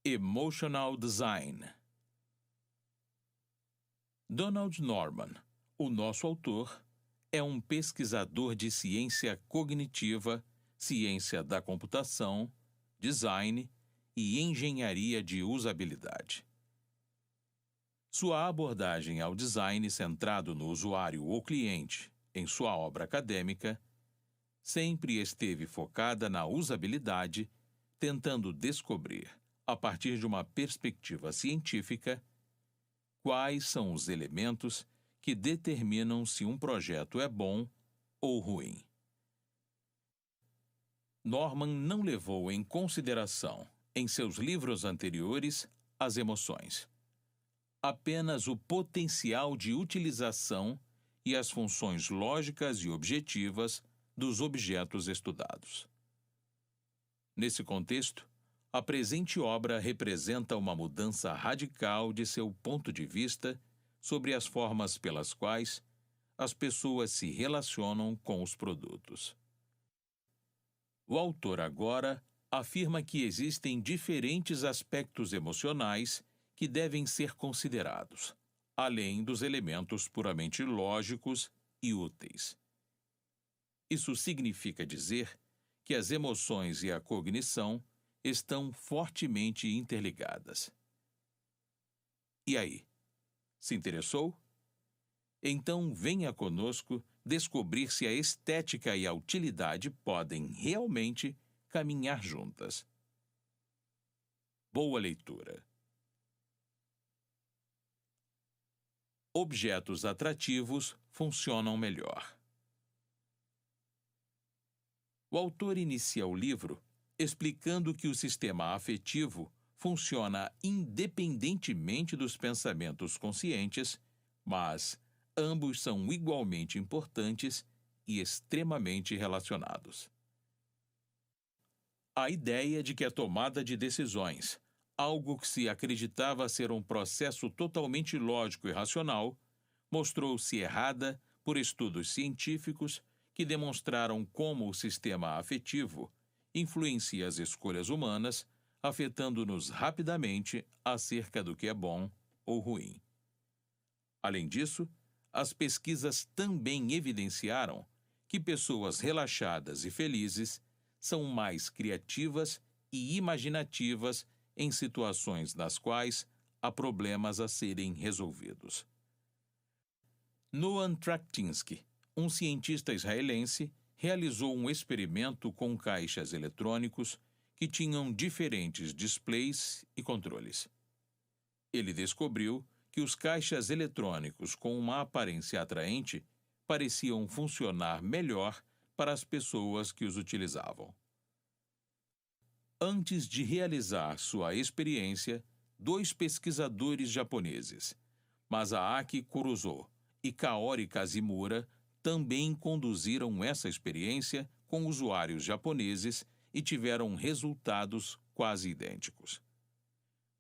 Emotional Design. Donald Norman, o nosso autor, é um pesquisador de ciência cognitiva, ciência da computação, design e engenharia de usabilidade. Sua abordagem ao design centrado no usuário ou cliente em sua obra acadêmica sempre esteve focada na usabilidade, tentando descobrir, a partir de uma perspectiva científica, quais são os elementos que determinam se um projeto é bom ou ruim. Norman não levou em consideração, em seus livros anteriores, as emoções. Apenas o potencial de utilização e as funções lógicas e objetivas dos objetos estudados. Nesse contexto, a presente obra representa uma mudança radical de seu ponto de vista sobre as formas pelas quais as pessoas se relacionam com os produtos. O autor agora afirma que existem diferentes aspectos emocionais que devem ser considerados, além dos elementos puramente lógicos e úteis. Isso significa dizer que as emoções e a cognição estão fortemente interligadas. E aí? Se interessou? Então venha conosco descobrir se a estética e a utilidade podem realmente caminhar juntas. Boa leitura. Objetos atrativos funcionam melhor. O autor inicia o livro explicando que o sistema afetivo funciona independentemente dos pensamentos conscientes, mas ambos são igualmente importantes e extremamente relacionados. A ideia de que a tomada de decisões, algo que se acreditava ser um processo totalmente lógico e racional, mostrou-se errada por estudos científicos que demonstraram como o sistema afetivo influencia as escolhas humanas, afetando-nos rapidamente acerca do que é bom ou ruim. Além disso, as pesquisas também evidenciaram que pessoas relaxadas e felizes são mais criativas e imaginativas em situações nas quais há problemas a serem resolvidos. Noam Trachtenski, um cientista israelense, realizou um experimento com caixas eletrônicos que tinham diferentes displays e controles. Ele descobriu que os caixas eletrônicos com uma aparência atraente pareciam funcionar melhor para as pessoas que os utilizavam. Antes de realizar sua experiência, 2 pesquisadores japoneses, Masaaki Kurozo e Kaori Kazimura, também conduziram essa experiência com usuários japoneses e tiveram resultados quase idênticos.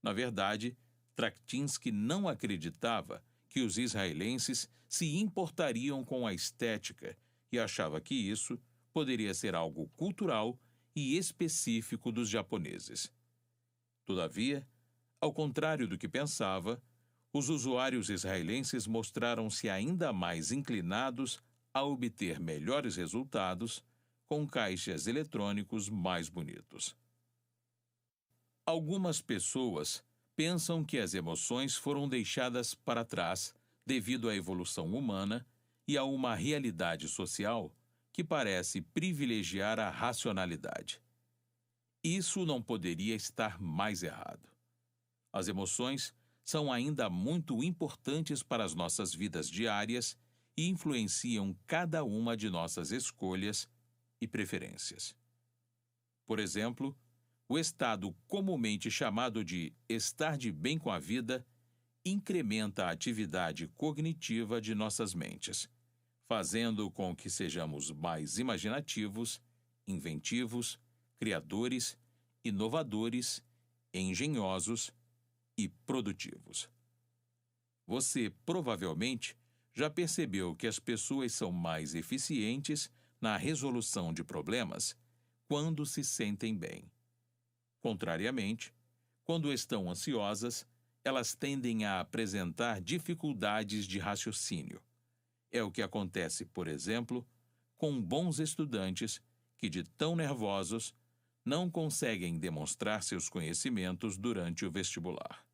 Na verdade, Trachtenski não acreditava que os israelenses se importariam com a estética e achava que isso poderia ser algo cultural e específico dos japoneses. Todavia, ao contrário do que pensava, os usuários israelenses mostraram-se ainda mais inclinados a obter melhores resultados com caixas eletrônicos mais bonitos. Algumas pessoas pensam que as emoções foram deixadas para trás devido à evolução humana e a uma realidade social que parece privilegiar a racionalidade. Isso não poderia estar mais errado. As emoções são ainda muito importantes para as nossas vidas diárias e influenciam cada uma de nossas escolhas e preferências. Por exemplo, o estado comumente chamado de estar de bem com a vida incrementa a atividade cognitiva de nossas mentes, fazendo com que sejamos mais imaginativos, inventivos, criadores, inovadores, engenhosos e produtivos. Você provavelmente já percebeu que as pessoas são mais eficientes na resolução de problemas quando se sentem bem. Contrariamente, Quando estão ansiosas, elas tendem a apresentar dificuldades de raciocínio. É o que acontece, por exemplo, com bons estudantes que, de tão nervosos, não conseguem demonstrar seus conhecimentos durante o vestibular.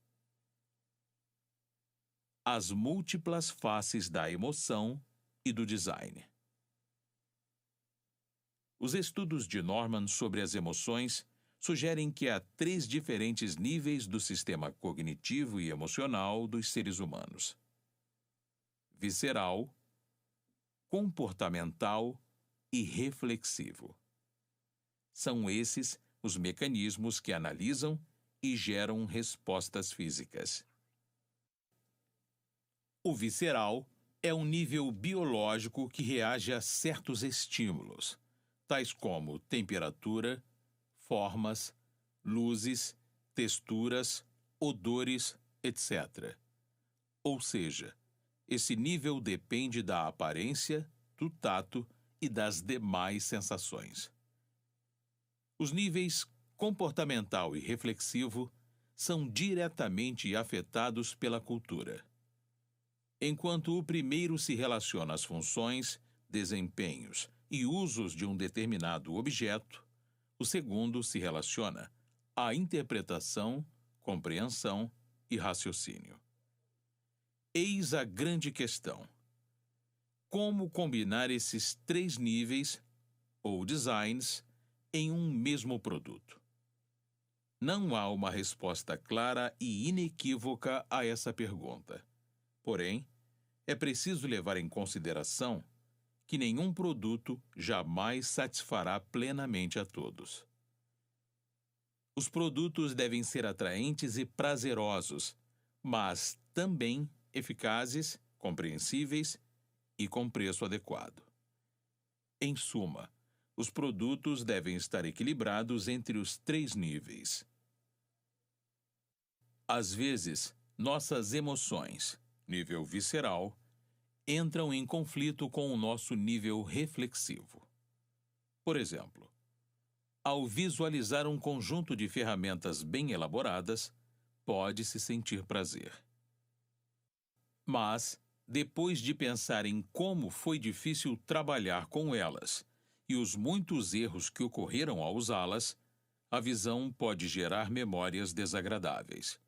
As múltiplas faces da emoção e do design. Os estudos de Norman sobre as emoções sugerem que há 3 diferentes níveis do sistema cognitivo e emocional dos seres humanos: visceral, comportamental e reflexivo. São esses os mecanismos que analisam e geram respostas físicas. O visceral é um nível biológico que reage a certos estímulos, tais como temperatura, formas, luzes, texturas, odores, etc. Ou seja, esse nível depende da aparência, do tato e das demais sensações. Os níveis comportamental e reflexivo são diretamente afetados pela cultura. Enquanto o primeiro se relaciona às funções, desempenhos e usos de um determinado objeto, o segundo se relaciona à interpretação, compreensão e raciocínio. Eis a grande questão: como combinar esses 3 níveis, ou designs, em um mesmo produto? Não há uma resposta clara e inequívoca a essa pergunta. Porém, é preciso levar em consideração que nenhum produto jamais satisfará plenamente a todos. Os produtos devem ser atraentes e prazerosos, mas também eficazes, compreensíveis e com preço adequado. Em suma, os produtos devem estar equilibrados entre os 3 níveis. Às vezes, nossas emoções, nível visceral, entram em conflito com o nosso nível reflexivo. Por exemplo, ao visualizar um conjunto de ferramentas bem elaboradas, pode-se sentir prazer. Mas, depois de pensar em como foi difícil trabalhar com elas e os muitos erros que ocorreram ao usá-las, a visão pode gerar memórias desagradáveis.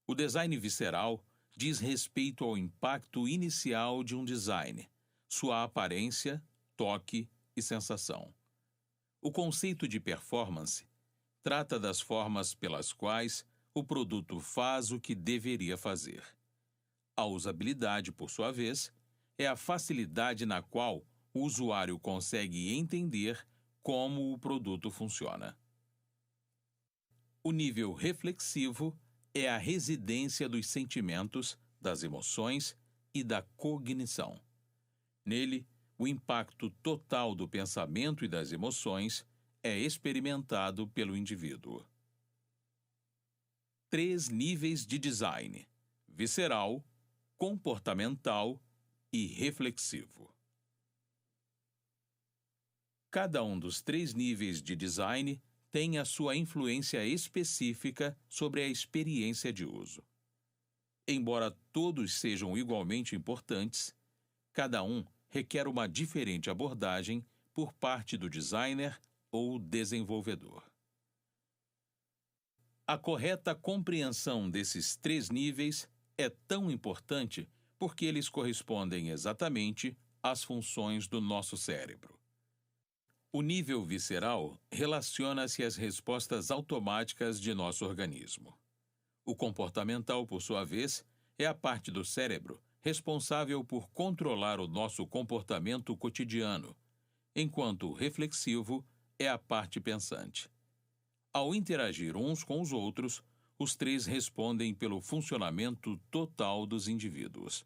O design visceral diz respeito ao impacto inicial de um design, sua aparência, toque e sensação. O conceito de performance trata das formas pelas quais o produto faz o que deveria fazer. A usabilidade, por sua vez, é a facilidade na qual o usuário consegue entender como o produto funciona. O nível reflexivo é a residência dos sentimentos, das emoções e da cognição. Nele, o impacto total do pensamento e das emoções é experimentado pelo indivíduo. 3 níveis de design: visceral, comportamental e reflexivo. Cada um dos 3 níveis de design tem a sua influência específica sobre a experiência de uso. Embora todos sejam igualmente importantes, cada um requer uma diferente abordagem por parte do designer ou desenvolvedor. A correta compreensão desses 3 níveis é tão importante porque eles correspondem exatamente às funções do nosso cérebro. O nível visceral relaciona-se às respostas automáticas de nosso organismo. O comportamental, por sua vez, é a parte do cérebro responsável por controlar o nosso comportamento cotidiano, enquanto o reflexivo é a parte pensante. Ao interagir uns com os outros, os 3 respondem pelo funcionamento total dos indivíduos.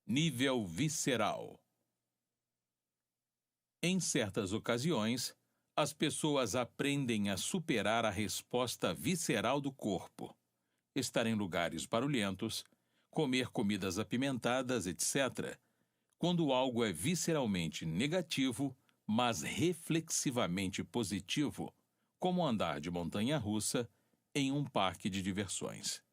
Nível visceral. Em certas ocasiões, as pessoas aprendem a superar a resposta visceral do corpo, estar em lugares barulhentos, comer comidas apimentadas, etc., quando algo é visceralmente negativo, mas reflexivamente positivo, como andar de montanha-russa em um parque de diversões.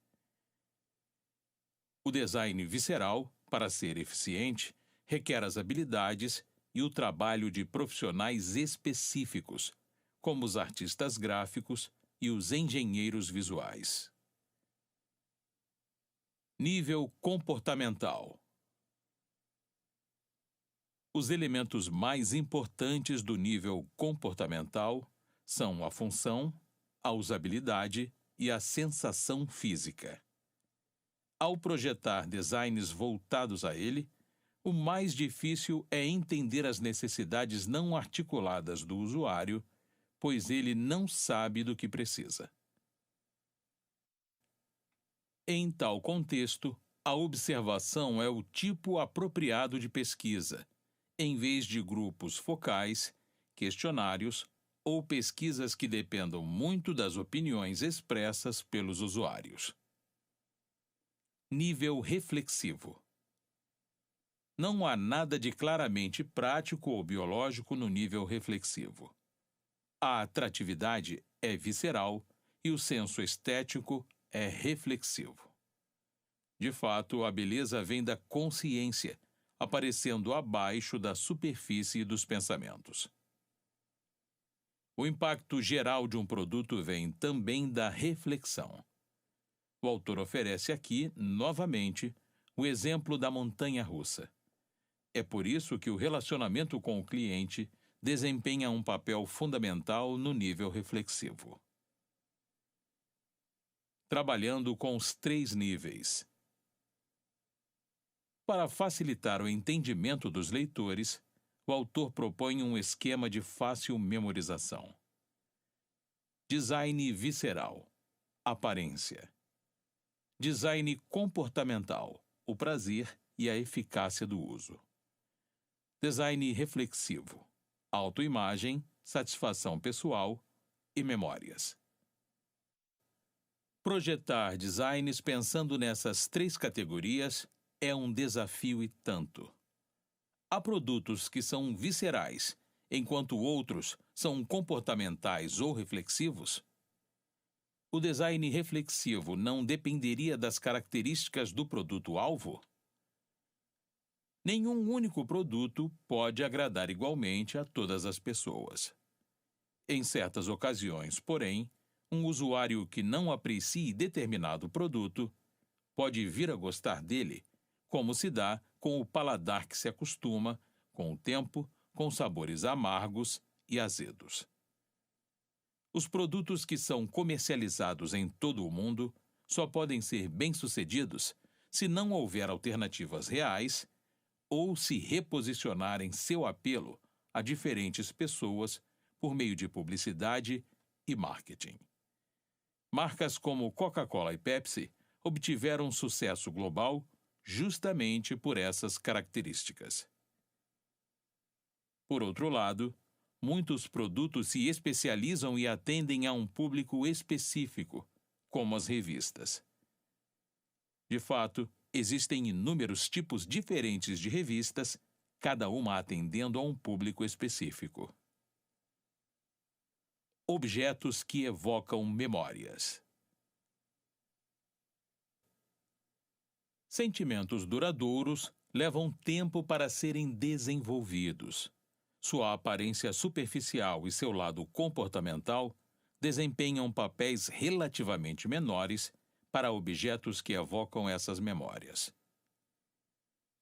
O design visceral, para ser eficiente, requer as habilidades e o trabalho de profissionais específicos, como os artistas gráficos e os engenheiros visuais. Nível comportamental. Os elementos mais importantes do nível comportamental são a função, a usabilidade e a sensação física. Ao projetar designs voltados a ele, o mais difícil é entender as necessidades não articuladas do usuário, pois ele não sabe do que precisa. Em tal contexto, a observação é o tipo apropriado de pesquisa, em vez de grupos focais, questionários ou pesquisas que dependam muito das opiniões expressas pelos usuários. Nível reflexivo. Não há nada de claramente prático ou biológico no nível reflexivo. A atratividade é visceral e o senso estético é reflexivo. De fato, a beleza vem da consciência, aparecendo abaixo da superfície dos pensamentos. O impacto geral de um produto vem também da reflexão. O autor oferece aqui, novamente, o exemplo da montanha-russa. É por isso que o relacionamento com o cliente desempenha um papel fundamental no nível reflexivo. Trabalhando com os 3 níveis. Para facilitar o entendimento dos leitores, o autor propõe um esquema de fácil memorização. Design visceral, aparência. Design comportamental, o prazer e a eficácia do uso. Design reflexivo, autoimagem, satisfação pessoal e memórias. Projetar designs pensando nessas 3 categorias é um desafio e tanto. Há produtos que são viscerais, enquanto outros são comportamentais ou reflexivos. O design reflexivo não dependeria das características do produto-alvo? Nenhum único produto pode agradar igualmente a todas as pessoas. Em certas ocasiões, porém, um usuário que não aprecie determinado produto pode vir a gostar dele, como se dá com o paladar que se acostuma, com o tempo, com sabores amargos e azedos. Os produtos que são comercializados em todo o mundo só podem ser bem-sucedidos se não houver alternativas reais ou se reposicionarem seu apelo a diferentes pessoas por meio de publicidade e marketing. Marcas como Coca-Cola e Pepsi obtiveram sucesso global justamente por essas características. Por outro lado, muitos produtos se especializam e atendem a um público específico, como as revistas. De fato, existem inúmeros tipos diferentes de revistas, cada uma atendendo a um público específico. Objetos que evocam memórias. Sentimentos duradouros levam tempo para serem desenvolvidos. Sua aparência superficial e seu lado comportamental desempenham papéis relativamente menores para objetos que evocam essas memórias.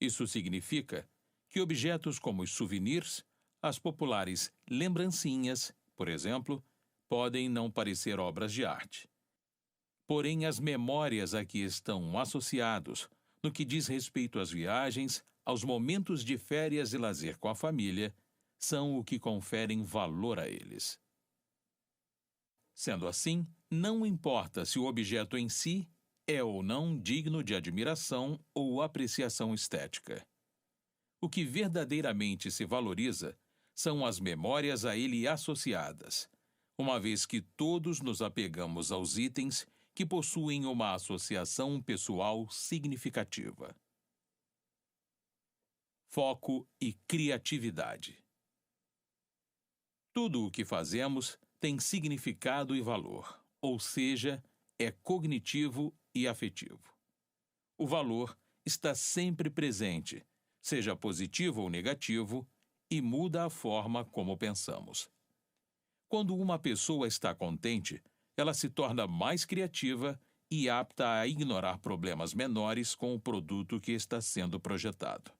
Isso significa que objetos como os souvenirs, as populares lembrancinhas, por exemplo, podem não parecer obras de arte. Porém, as memórias a que estão associados, no que diz respeito às viagens, aos momentos de férias e lazer com a família, são o que conferem valor a eles. Sendo assim, não importa se o objeto em si é ou não digno de admiração ou apreciação estética. O que verdadeiramente se valoriza são as memórias a ele associadas, uma vez que todos nos apegamos aos itens que possuem uma associação pessoal significativa. Foco e criatividade. Tudo o que fazemos tem significado e valor, ou seja, é cognitivo e afetivo. O valor está sempre presente, seja positivo ou negativo, e muda a forma como pensamos. Quando uma pessoa está contente, ela se torna mais criativa e apta a ignorar problemas menores com o produto que está sendo projetado.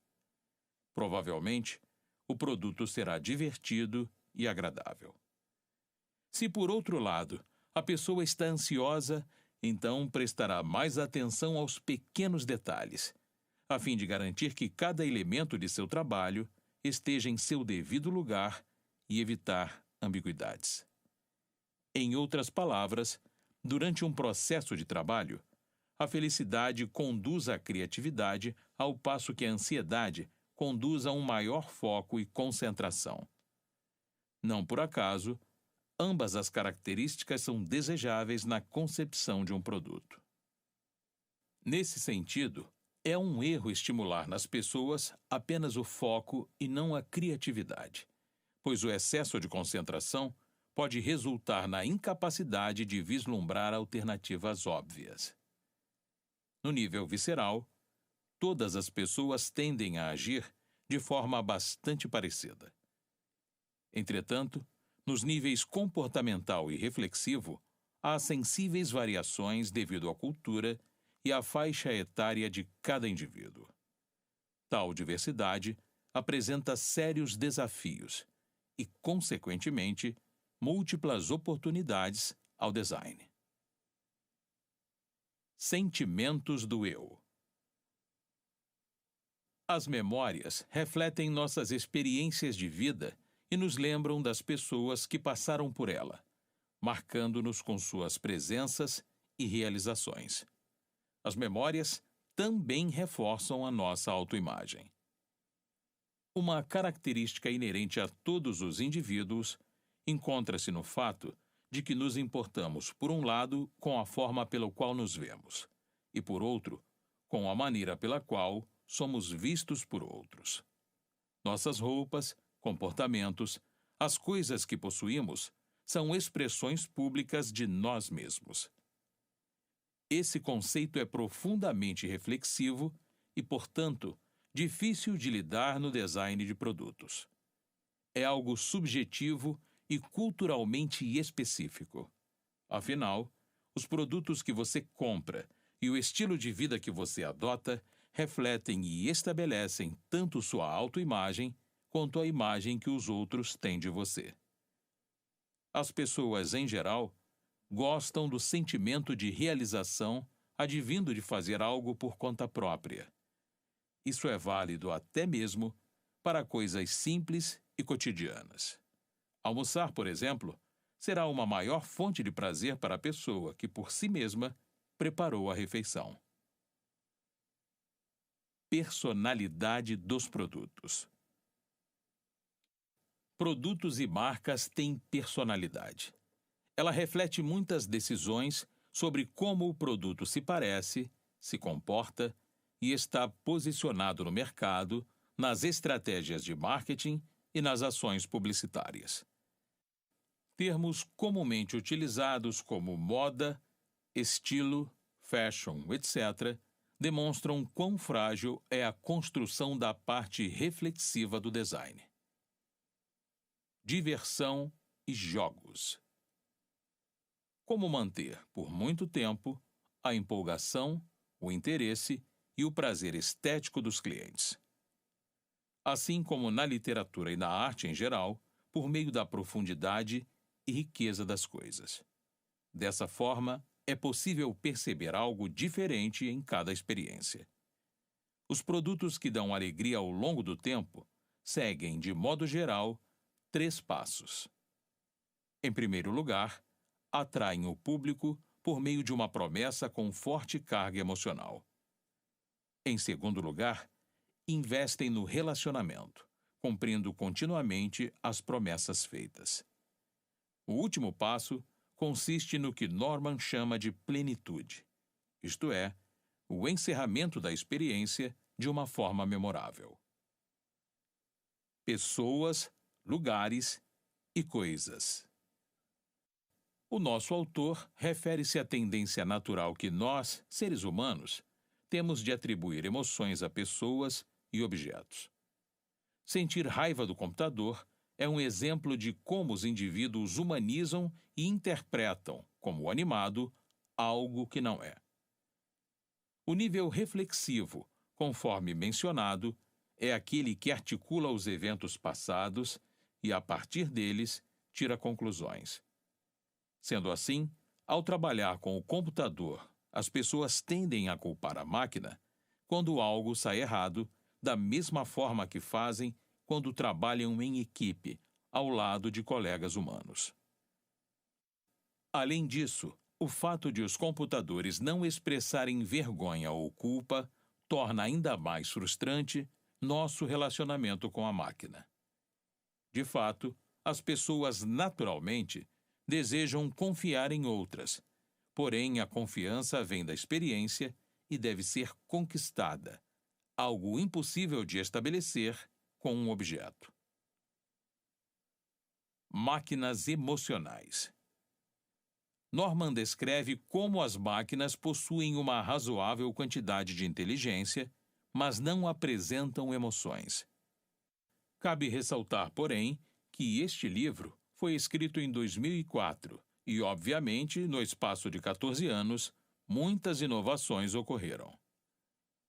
Provavelmente, o produto será divertido e agradável. Se, por outro lado, a pessoa está ansiosa, então prestará mais atenção aos pequenos detalhes, a fim de garantir que cada elemento de seu trabalho esteja em seu devido lugar e evitar ambiguidades. Em outras palavras, durante um processo de trabalho, a felicidade conduz à criatividade, ao passo que a ansiedade conduz a um maior foco e concentração. Não por acaso, ambas as características são desejáveis na concepção de um produto. Nesse sentido, é um erro estimular nas pessoas apenas o foco e não a criatividade, pois o excesso de concentração pode resultar na incapacidade de vislumbrar alternativas óbvias. No nível visceral, todas as pessoas tendem a agir de forma bastante parecida. Entretanto, nos níveis comportamental e reflexivo, há sensíveis variações devido à cultura e à faixa etária de cada indivíduo. Tal diversidade apresenta sérios desafios e, consequentemente, múltiplas oportunidades ao design. Sentimentos do eu. As memórias refletem nossas experiências de vida e nos lembram das pessoas que passaram por ela, marcando-nos com suas presenças e realizações. As memórias também reforçam a nossa autoimagem. Uma característica inerente a todos os indivíduos encontra-se no fato de que nos importamos, por um lado, com a forma pela qual nos vemos, e, por outro, com a maneira pela qual somos vistos por outros. Nossas roupas, comportamentos, as coisas que possuímos, são expressões públicas de nós mesmos. Esse conceito é profundamente reflexivo e, portanto, difícil de lidar no design de produtos. É algo subjetivo e culturalmente específico. Afinal, os produtos que você compra e o estilo de vida que você adota refletem e estabelecem tanto sua autoimagem quanto a imagem que os outros têm de você. As pessoas, em geral, gostam do sentimento de realização advindo de fazer algo por conta própria. Isso é válido até mesmo para coisas simples e cotidianas. Almoçar, por exemplo, será uma maior fonte de prazer para a pessoa que, por si mesma, preparou a refeição. Personalidade dos produtos. Produtos e marcas têm personalidade. Ela reflete muitas decisões sobre como o produto se parece, se comporta e está posicionado no mercado, nas estratégias de marketing e nas ações publicitárias. Termos comumente utilizados como moda, estilo, fashion, etc., demonstram quão frágil é a construção da parte reflexiva do design. Diversão e jogos. Como manter, por muito tempo, a empolgação, o interesse e o prazer estético dos clientes. Assim como na literatura e na arte em geral, por meio da profundidade e riqueza das coisas. Dessa forma, é possível perceber algo diferente em cada experiência. Os produtos que dão alegria ao longo do tempo seguem, de modo geral, 3 passos. Em primeiro lugar, atraem o público por meio de uma promessa com forte carga emocional. Em segundo lugar, investem no relacionamento, cumprindo continuamente as promessas feitas. O último passo consiste no que Norman chama de plenitude, isto é, o encerramento da experiência de uma forma memorável. Pessoas, lugares e coisas. O nosso autor refere-se à tendência natural que nós, seres humanos, temos de atribuir emoções a pessoas e objetos. Sentir raiva do computador é um exemplo de como os indivíduos humanizam e interpretam, como animado, algo que não é. O nível reflexivo, conforme mencionado, é aquele que articula os eventos passados e, a partir deles, tira conclusões. Sendo assim, ao trabalhar com o computador, as pessoas tendem a culpar a máquina quando algo sai errado, da mesma forma que fazem quando trabalham em equipe, ao lado de colegas humanos. Além disso, o fato de os computadores não expressarem vergonha ou culpa torna ainda mais frustrante nosso relacionamento com a máquina. De fato, as pessoas naturalmente desejam confiar em outras, porém a confiança vem da experiência e deve ser conquistada, algo impossível de estabelecer com um objeto. Máquinas emocionais. Norman descreve como as máquinas possuem uma razoável quantidade de inteligência, mas não apresentam emoções. Cabe ressaltar, porém, que este livro foi escrito em 2004 e, obviamente, no espaço de 14 anos, muitas inovações ocorreram.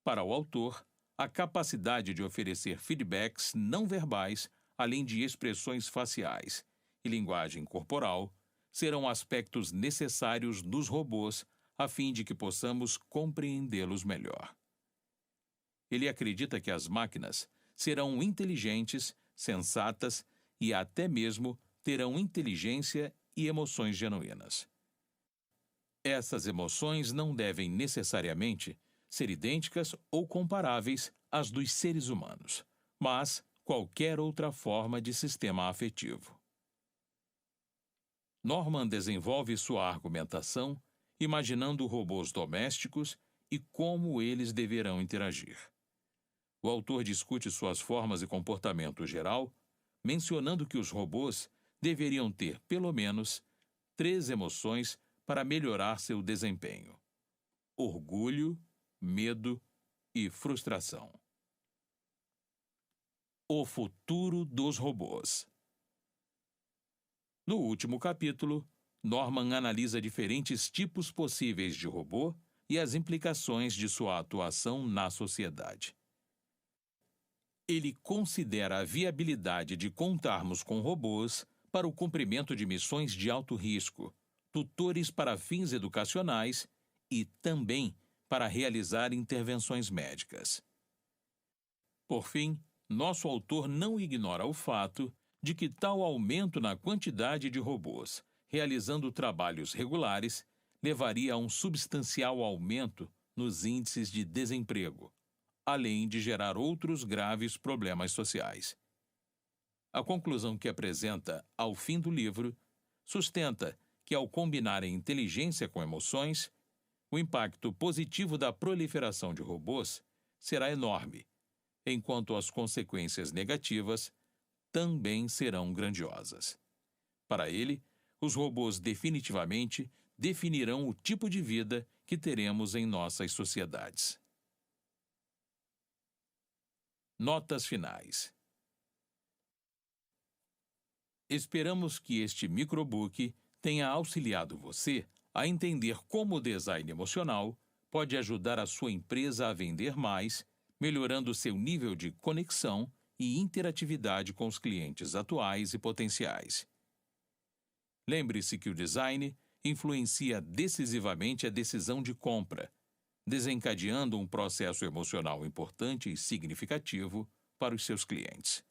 Para o autor, a capacidade de oferecer feedbacks não verbais, além de expressões faciais e linguagem corporal, serão aspectos necessários dos robôs a fim de que possamos compreendê-los melhor. Ele acredita que as máquinas serão inteligentes, sensatas e até mesmo terão inteligência e emoções genuínas. Essas emoções não devem necessariamente ser idênticas ou comparáveis às dos seres humanos, mas qualquer outra forma de sistema afetivo. Norman desenvolve sua argumentação imaginando robôs domésticos e como eles deverão interagir. O autor discute suas formas e comportamento geral, mencionando que os robôs deveriam ter, pelo menos, 3 emoções para melhorar seu desempenho: orgulho, medo e frustração. O futuro dos robôs. No último capítulo, Norman analisa diferentes tipos possíveis de robô e as implicações de sua atuação na sociedade. Ele considera a viabilidade de contarmos com robôs para o cumprimento de missões de alto risco, tutores para fins educacionais e também para realizar intervenções médicas. Por fim, nosso autor não ignora o fato de que tal aumento na quantidade de robôs realizando trabalhos regulares levaria a um substancial aumento nos índices de desemprego, além de gerar outros graves problemas sociais. A conclusão que apresenta ao fim do livro sustenta que, ao combinarem inteligência com emoções, o impacto positivo da proliferação de robôs será enorme, enquanto as consequências negativas também serão grandiosas. Para ele, os robôs definitivamente definirão o tipo de vida que teremos em nossas sociedades. Notas finais. Esperamos que este microbook tenha auxiliado você a entender como o design emocional pode ajudar a sua empresa a vender mais, melhorando seu nível de conexão e interatividade com os clientes atuais e potenciais. Lembre-se que o design influencia decisivamente a decisão de compra, desencadeando um processo emocional importante e significativo para os seus clientes.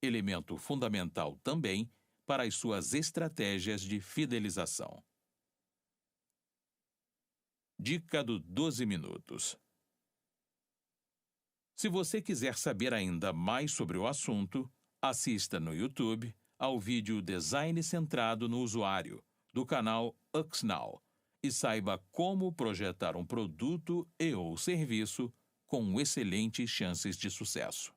Elemento fundamental também para as suas estratégias de fidelização. Dica do 12 minutos. Se você quiser saber ainda mais sobre o assunto, assista no YouTube ao vídeo Design Centrado no Usuário, do canal UXNow, e saiba como projetar um produto e/ou serviço com excelentes chances de sucesso.